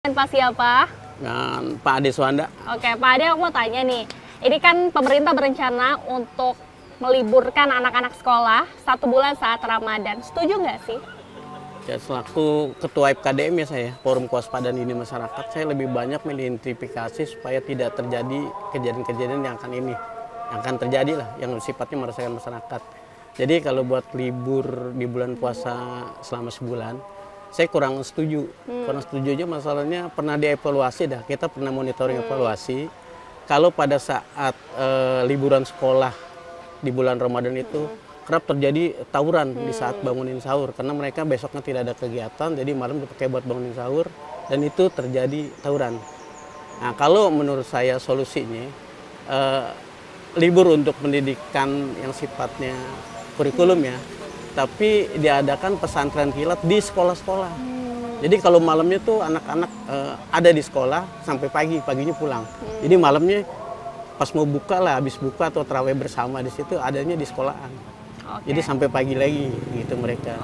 Pak siapa? Dan Pak Ade Suwanda. Oke, Pak Ade, aku mau tanya nih. Ini kan pemerintah berencana untuk meliburkan anak-anak sekolah 1 bulan saat Ramadan. Setuju nggak sih? Ya, selaku Ketua FKDM ya saya, Forum Kewaspadaan Dini Masyarakat, saya lebih banyak mengidentifikasi supaya tidak terjadi kejadian-kejadian yang akan terjadi lah, yang sifatnya meresahkan masyarakat. Jadi kalau buat libur di bulan puasa selama sebulan, saya kurang setuju. Kurang setuju aja masalahnya pernah dievaluasi dah. Kita pernah monitoring evaluasi. Kalau pada saat liburan sekolah di bulan Ramadan itu kerap terjadi tawuran di saat bangunin sahur. Karena mereka besoknya tidak ada kegiatan, jadi malam dipakai buat bangunin sahur. Dan itu terjadi tawuran. Nah, kalau menurut saya solusinya, libur untuk pendidikan yang sifatnya kurikulum ya, tapi diadakan pesantren kilat di sekolah-sekolah. Jadi kalau malamnya tuh anak-anak ada di sekolah sampai paginya pulang. Jadi malamnya pas mau buka lah, habis buka atau tarawih bersama di situ adanya di sekolahan. Jadi sampai pagi lagi gitu mereka.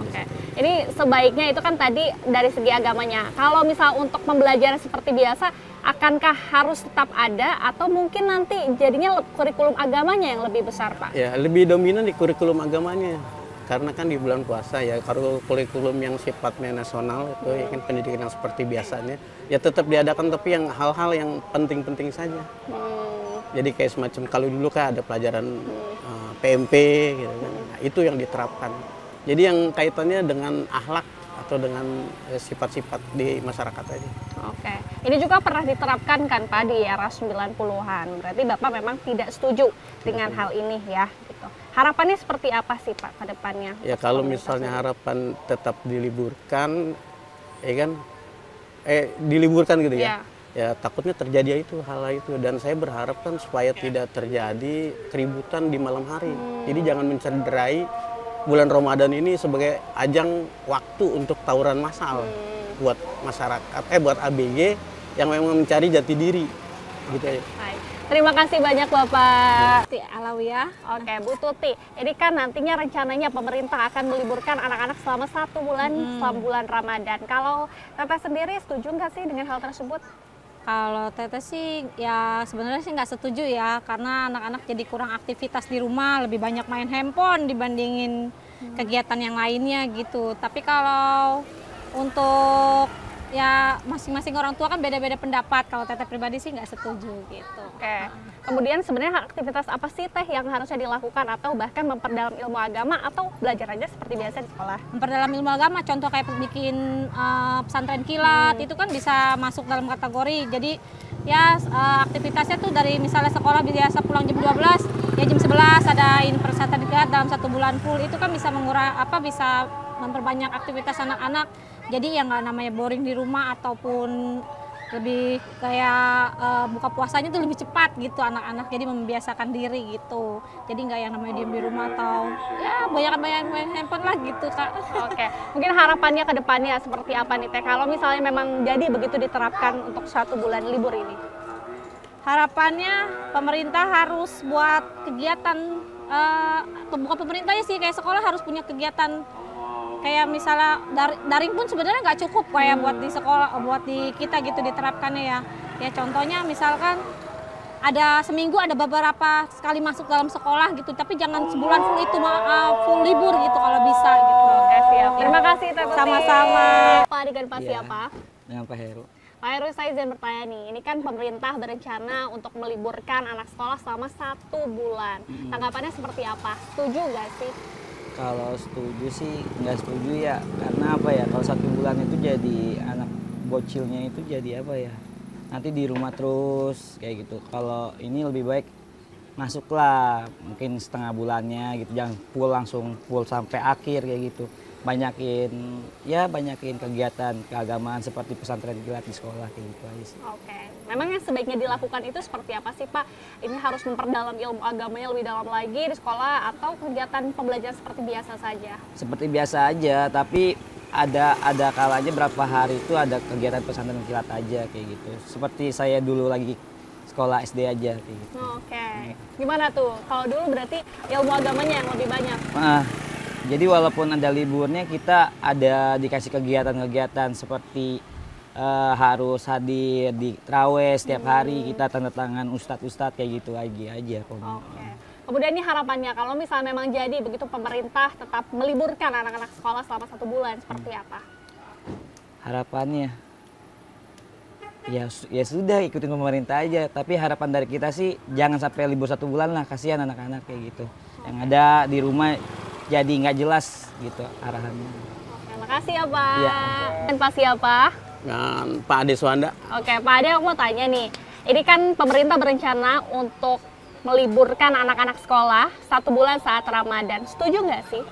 Ini sebaiknya itu kan tadi dari segi agamanya. Kalau misal untuk pembelajaran seperti biasa, akankah harus tetap ada atau mungkin nanti jadinya kurikulum agamanya yang lebih besar, Pak? Ya, lebih dominan di kurikulum agamanya. Karena kan di bulan puasa ya, kalau kurikulum yang sifatnya nasional itu ya kan pendidikan yang seperti biasanya ya tetap diadakan, tapi yang hal-hal yang penting-penting saja. Jadi kayak semacam kalau dulu kan ada pelajaran PMP gitu kan. Nah, itu yang diterapkan. Jadi yang kaitannya dengan akhlak atau dengan sifat-sifat di masyarakat tadi. Oke. Ini juga pernah diterapkan kan Pak di era 90-an. Berarti Bapak memang tidak setuju dengan hal ini ya gitu. Harapannya seperti apa sih Pak ke depannya? Ya kalau misalnya harapan tetap diliburkan, ya kan, diliburkan gitu ya. Ya takutnya terjadi hal itu, dan saya berharap kan supaya tidak terjadi keributan di malam hari. Jadi jangan mencederai bulan Ramadan ini sebagai ajang waktu untuk tawuran massal buat masyarakat, buat ABG yang memang mencari jati diri, gitu ya. Terima kasih banyak Bapak Alawiyah. Oke, Bu Tuti. Ini kan nantinya rencananya pemerintah akan meliburkan anak-anak selama 1 bulan selama bulan Ramadan. Kalau Teteh sendiri setuju nggak sih dengan hal tersebut? Kalau Teteh sih ya sebenarnya sih nggak setuju ya, karena anak-anak jadi kurang aktivitas di rumah, lebih banyak main handphone dibandingin kegiatan yang lainnya gitu. Tapi kalau untuk ya masing-masing orang tua kan beda-beda pendapat. Kalau Teteh pribadi sih nggak setuju gitu. Oke. Kemudian sebenarnya aktivitas apa sih Teh yang harusnya dilakukan, atau bahkan memperdalam ilmu agama, atau belajar aja seperti biasa di sekolah? Memperdalam ilmu agama, contoh kayak bikin pesantren kilat, itu kan bisa masuk dalam kategori. Jadi ya aktivitasnya tuh dari misalnya sekolah biasa pulang jam 12, ya jam 11 adain pesantren kilat dalam 1 bulan full. Itu kan bisa bisa memperbanyak aktivitas anak-anak. Jadi yang nggak namanya boring di rumah, ataupun lebih kayak buka puasanya tuh lebih cepat gitu anak-anak, jadi membiasakan diri gitu. Jadi nggak yang namanya diam di rumah atau ya banyak main handphone lah gitu Kak. Oke, mungkin harapannya ke depannya seperti apa nih Teh kalau misalnya memang jadi begitu diterapkan untuk 1 bulan libur ini? Harapannya pemerintah harus buat kegiatan, bukan pemerintahnya sih, kayak sekolah harus punya kegiatan. Kayak misalnya daring pun sebenarnya nggak cukup kayak buat di sekolah, buat di kita gitu diterapkannya ya. Ya contohnya misalkan ada seminggu ada beberapa sekali masuk dalam sekolah gitu, tapi jangan sebulan full itu full libur gitu kalau bisa gitu. Oke, siap. Terima kasih Teh Tuti. Sama-sama. Pak dengan Pak siapa? Dengan Pak Heru. Pak Heru, saya izin bertanya nih, ini kan pemerintah berencana untuk meliburkan anak sekolah selama 1 bulan. Tanggapannya seperti apa? Setuju nggak sih? Kalau setuju sih nggak setuju ya, karena apa ya, kalau 1 bulan itu jadi anak bocilnya itu jadi apa ya, nanti di rumah terus kayak gitu. Kalau ini lebih baik masuklah mungkin setengah bulannya gitu, jangan langsung full sampai akhir kayak gitu. Banyakin kegiatan keagamaan seperti pesantren kilat di sekolah kayak gitu aja sih. Oke, memang yang sebaiknya dilakukan itu seperti apa sih Pak? Ini harus memperdalam ilmu agamanya lebih dalam lagi di sekolah, atau kegiatan pembelajaran seperti biasa saja? Seperti biasa aja, tapi ada kalanya berapa hari itu ada kegiatan pesantren kilat aja kayak gitu. Seperti saya dulu lagi sekolah SD aja kayak gitu. Oke. Gimana tuh? Kalau dulu berarti ilmu agamanya yang lebih banyak? Jadi walaupun ada liburnya, kita ada dikasih kegiatan-kegiatan seperti harus hadir di traweh setiap hari, kita tanda tangan ustadz kayak gitu aja. Oke. Kemudian ini harapannya kalau misalnya memang jadi begitu pemerintah tetap meliburkan anak-anak sekolah selama 1 bulan seperti apa? Harapannya ya sudah ikutin pemerintah aja, tapi harapan dari kita sih jangan sampai libur 1 bulan lah, kasihan anak-anak kayak gitu. Yang ada di rumah jadi nggak jelas gitu arahannya. Oke, makasih ya Pak. Iya. Dan Pak siapa? Dan Pak Ade Suwanda. Oke, Pak Ade aku mau tanya nih. Ini kan pemerintah berencana untuk meliburkan anak-anak sekolah 1 bulan saat Ramadan. Setuju nggak sih?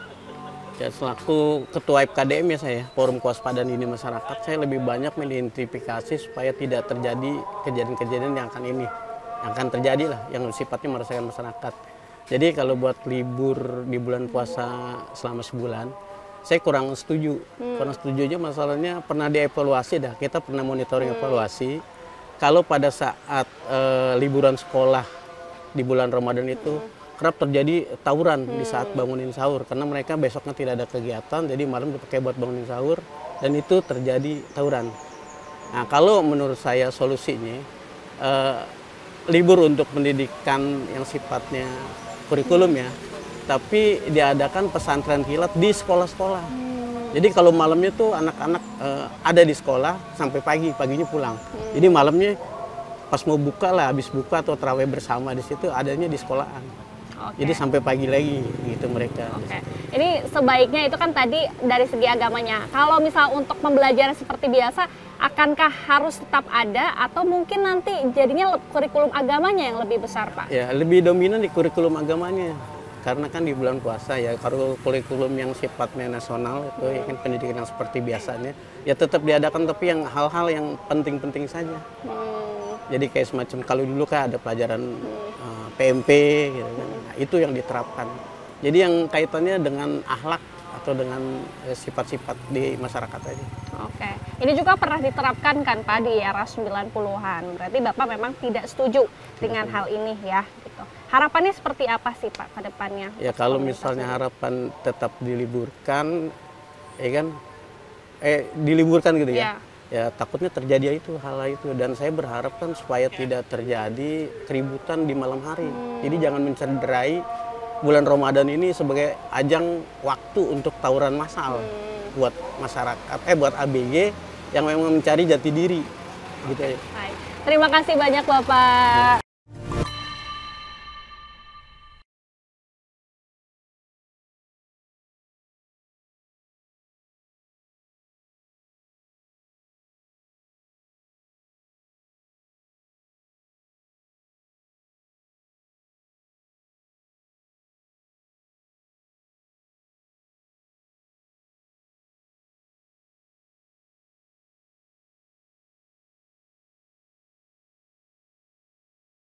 Ya, selaku ketua FKDM ya saya, Forum Kewaspadaan Dini Masyarakat, saya lebih banyak mengidentifikasi supaya tidak terjadi kejadian-kejadian yang akan terjadi lah, yang sifatnya meresahkan masyarakat. Jadi kalau buat libur di bulan puasa selama sebulan, saya kurang setuju. Kurang setuju aja masalahnya pernah dievaluasi dah, kita pernah monitoring evaluasi. Kalau pada saat liburan sekolah di bulan Ramadan itu, kerap terjadi tawuran di saat bangunin sahur karena mereka besoknya tidak ada kegiatan, jadi malam dipakai buat bangunin sahur dan itu terjadi tawuran. Nah, kalau menurut saya solusinya libur untuk pendidikan yang sifatnya kurikulum ya, tapi diadakan pesantren kilat di sekolah-sekolah. Jadi kalau malamnya tuh anak-anak ada di sekolah sampai paginya pulang. Jadi malamnya pas mau buka lah, habis buka atau terawih bersama di situ adanya di sekolahan. Jadi sampai pagi lagi gitu mereka. Oke. Ini sebaiknya itu kan tadi dari segi agamanya. Kalau misal untuk pembelajaran seperti biasa, akankah harus tetap ada atau mungkin nanti jadinya kurikulum agamanya yang lebih besar, Pak? Ya, lebih dominan di kurikulum agamanya. Karena kan di bulan puasa ya, kalau kurikulum yang sifatnya nasional itu ya kan pendidikan yang seperti biasanya, ya tetap diadakan tapi yang hal-hal yang penting-penting saja. Jadi kayak semacam kalau dulu kan ada pelajaran PMP gitu kan. Nah, itu yang diterapkan. Jadi yang kaitannya dengan akhlak atau dengan sifat-sifat di masyarakat aja. Oke. Ini juga pernah diterapkan kan Pak di era 90-an. Berarti Bapak memang tidak setuju dengan hal ini ya gitu. Harapannya seperti apa sih Pak ke depannya? Ya kalau misalnya harapan tetap diliburkan ya kan diliburkan gitu ya. Ya takutnya terjadi hal itu dan saya berharap kan supaya tidak terjadi keributan di malam hari. Jadi jangan mencederai bulan Ramadan ini sebagai ajang waktu untuk tawuran massal buat masyarakat, buat ABG yang memang mencari jati diri gitu ya. Baik. Terima kasih banyak Bapak.